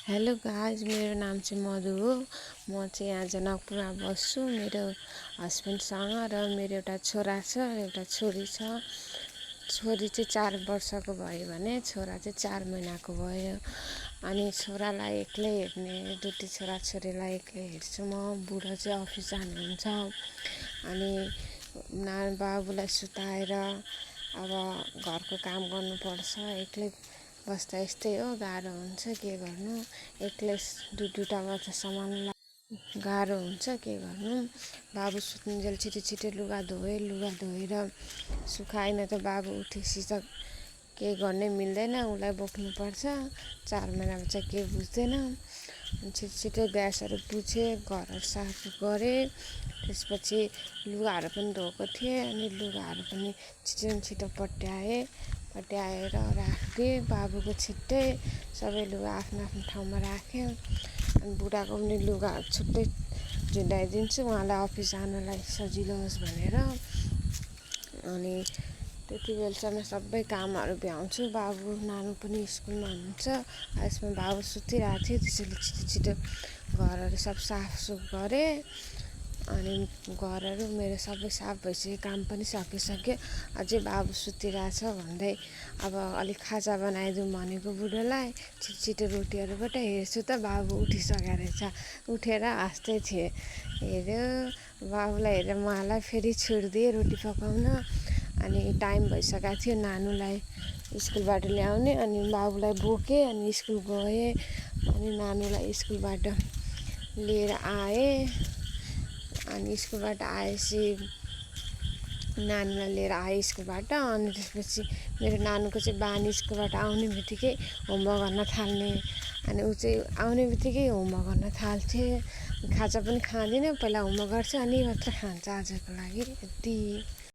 Hello guys, मेरो नाम चाहिँ मधु हो। म चाहिँ यहाँ जनकपुरमा बस्छु मेरो हस्बेन्डसँग र मेरो एउटा छोरा छ एउटा छोरी छ। छोरी चाहिँ 4 वर्षको भयो भने छोरा चाहिँ 4 महिनाको भयो। अनि छोरालाई एक्लै हेर्ने, दुईटी छोराछोरीलाई एक्लै हेर्छु म। बुढो चाहिँ अफिस जानुहुन्छ। अनि बाबुलाई सुताएर अब घरको काम गर्नुपर्छ। एक्लै बस्दा यस्तै हो, गाह्रो हुन्छ, के गर्नु। एक्लै दुईवटा बच्चा सम्हाल्नु गाह्रो हुन्छ, के गर्नु। बाबु सुत्नुन्जेल छिटो लुगा धोएर सुकाएन त बाबु उठेपछि त केही गर्नै मिल्दैन, उसलाई बोक्नुपर्छ। 4 महिना बच्चा केही बुझ्दैन। छिटो ग्यासहरू पुछेँ, घरहरू साफ गरेँ। त्यसपछि लुगाहरू पनि धोएको थिएँ। अनि लुगाहरू पनि छिटो पट्याएर राखिदिएँ। बाबुको छिट्टै सबै लुगा आफ्नो ठाउँमा राख्यो। अनि बुढाको पनि लुगाहरू छुट्टै झुन्डाइदिन्छु, उहाँलाई अफिस जानलाई सजिलो होस् भनेर। अनि त्यति बेलासम्म सबै कामहरू भ्याउँछु। बाबु नानु पनि स्कुलमा हुनुहुन्छ। यसमा बाबु सुतिरहेको थियो, त्यसैले छिटो घरहरू सब साफसुफ गरेँ। अनि घरहरू मेरो सबै साफ भइसक्यो, काम पनि सकिसक्यो। अझै बाबु सुतिरहेछ भन्दै अब अलिक खाजा बनाइदिउँ भनेको बुढोलाई। छिटो रोटीहरूबाट हेर्छु त बाबु उठिसकेको रहेछ। उठेर हाँस्दै थिएँ। हेऱ्यो, बाबुलाई हेरेर उहाँलाई फेरि छोडिदिएँ रोटी पकाउन। अनि टाइम भइसकेको थियो नानुलाई स्कुलबाट ल्याउने। अनि बाबुलाई बोकेँ अनि स्कुल गएँ। अनि नानुलाई स्कुलबाट लिएर आएँ। अनि स्कुलबाट आएपछि नानीलाई लिएर आएँ स्कुलबाट। अनि त्यसपछि मेरो नानुको चाहिँ बानी स्कुलबाट आउने बित्तिकै होमवर्क गर्न थाल्ने। अनि ऊ चाहिँ आउने बित्तिकै होमवर्क गर्न थाल्थ्यो। खाजा पनि खाँदैन, पहिला होमवर्क गर्छ अनि मात्र खान्छ आजको लागि। यति